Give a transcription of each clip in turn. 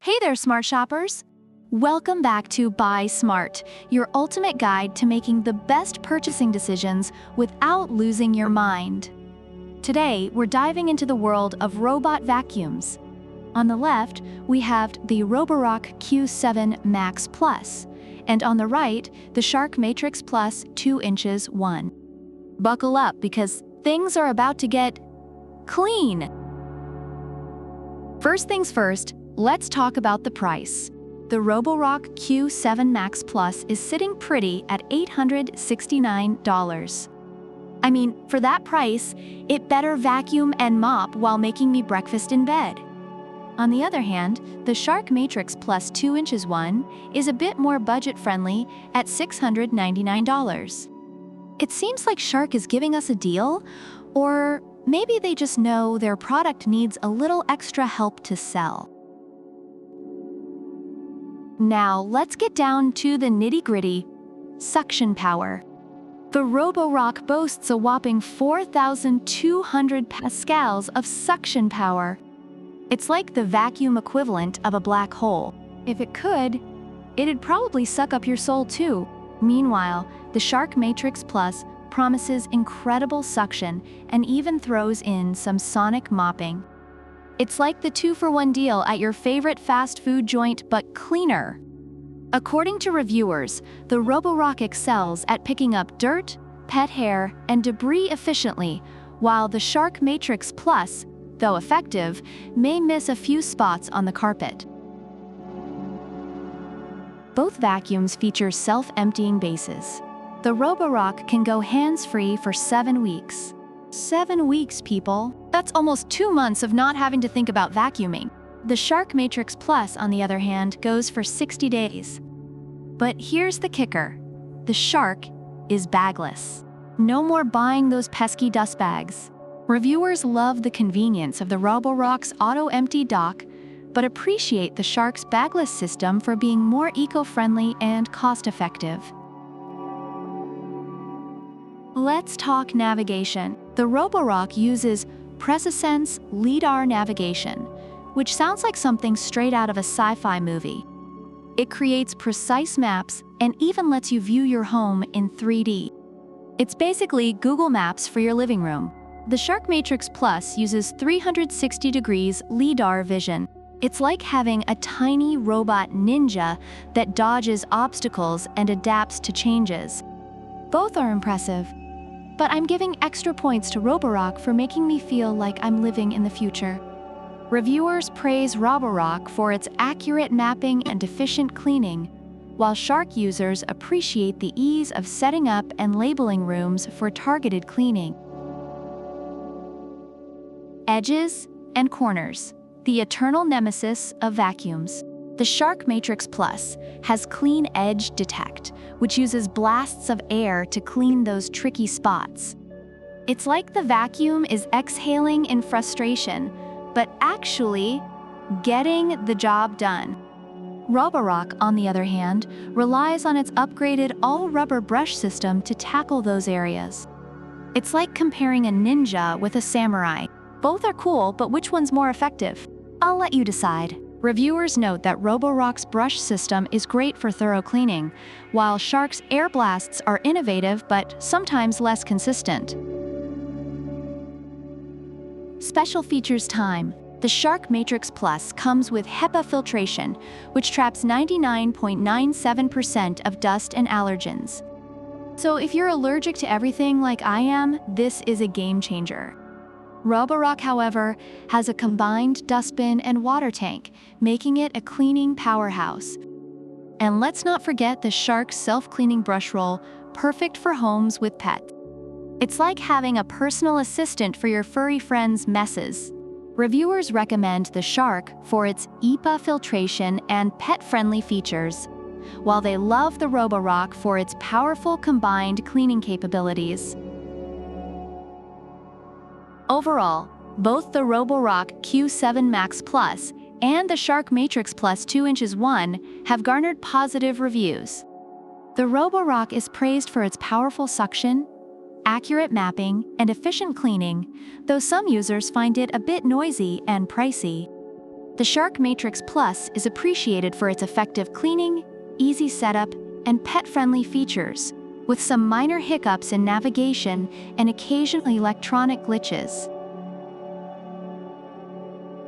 Hey there, smart shoppers! Welcome back to Buy Smart, your ultimate guide to making the best purchasing decisions without losing your mind. Today, we're diving into the world of robot vacuums. On the left, we have the Roborock Q7 Max Plus, and on the right, the Shark Matrix Plus 2 inches 1. Buckle up because things are about to get clean. First things first, let's talk about the price. The Roborock Q7 Max Plus is sitting pretty at $869. I mean, for that price, it better vacuum and mop while making me breakfast in bed. On the other hand, the Shark Matrix Plus 2 inches 1 is a bit more budget-friendly at $699. It seems like Shark is giving us a deal, or maybe they just know their product needs a little extra help to sell. Now, let's get down to the nitty-gritty: suction power. The Roborock boasts a whopping 4,200 pascals of suction power. It's like the vacuum equivalent of a black hole. If it could, it'd probably suck up your soul too. Meanwhile, the Shark Matrix Plus promises incredible suction and even throws in some sonic mopping. It's like the 2-for-1 deal at your favorite fast food joint, but cleaner. According to reviewers, the Roborock excels at picking up dirt, pet hair, and debris efficiently, while the Shark Matrix Plus, though effective, may miss a few spots on the carpet. Both vacuums feature self-emptying bases. The Roborock can go hands-free for 7 weeks. 7 weeks, people. That's almost 2 months of not having to think about vacuuming. The Shark Matrix Plus, on the other hand, goes for 60 days. But here's the kicker: the Shark is bagless. No more buying those pesky dust bags. Reviewers love the convenience of the Roborock's auto-empty dock, but appreciate the Shark's bagless system for being more eco-friendly and cost-effective. Let's talk navigation. The Roborock uses PresaSense LiDAR navigation, which sounds like something straight out of a sci-fi movie. It creates precise maps and even lets you view your home in 3D. It's basically Google Maps for your living room. The Shark Matrix Plus uses 360 degrees LiDAR vision. It's like having a tiny robot ninja that dodges obstacles and adapts to changes. Both are impressive, but I'm giving extra points to Roborock for making me feel like I'm living in the future. Reviewers praise Roborock for its accurate mapping and efficient cleaning, while Shark users appreciate the ease of setting up and labeling rooms for targeted cleaning. Edges and corners, the eternal nemesis of vacuums. The Shark Matrix Plus has Clean Edge Detect, which uses blasts of air to clean those tricky spots. It's like the vacuum is exhaling in frustration, but actually getting the job done. Roborock, on the other hand, relies on its upgraded all-rubber brush system to tackle those areas. It's like comparing a ninja with a samurai. Both are cool, but which one's more effective? I'll let you decide. Reviewers note that Roborock's brush system is great for thorough cleaning, while Shark's air blasts are innovative but sometimes less consistent. Special features time. The Shark Matrix Plus comes with HEPA filtration, which traps 99.97% of dust and allergens. So if you're allergic to everything like I am, this is a game changer. Roborock, however, has a combined dustbin and water tank, making it a cleaning powerhouse. And let's not forget the Shark self-cleaning brush roll, perfect for homes with pets. It's like having a personal assistant for your furry friends' messes. Reviewers recommend the Shark for its HEPA filtration and pet-friendly features, while they love the Roborock for its powerful combined cleaning capabilities. Overall, both the Roborock Q7 Max Plus and the Shark Matrix Plus 2 inches 1 have garnered positive reviews. The Roborock is praised for its powerful suction, accurate mapping, and efficient cleaning, though some users find it a bit noisy and pricey. The Shark Matrix Plus is appreciated for its effective cleaning, easy setup, and pet-friendly features, with some minor hiccups in navigation and occasionally electronic glitches.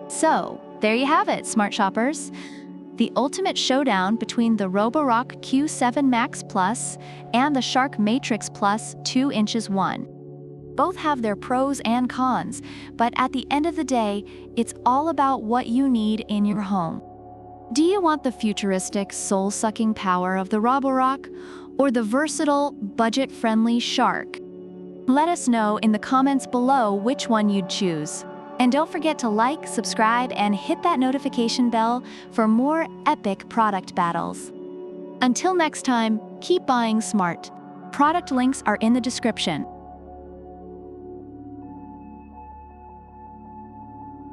So, there you have it, smart shoppers. The ultimate showdown between the Roborock Q7 Max Plus and the Shark Matrix Plus 2 inches 1. Both have their pros and cons, but at the end of the day, it's all about what you need in your home. Do you want the futuristic, soul-sucking power of the Roborock, or the versatile, budget-friendly Shark? Let us know in the comments below which one you'd choose. And don't forget to like, subscribe, and hit that notification bell for more epic product battles. Until next time, keep buying smart. Product links are in the description.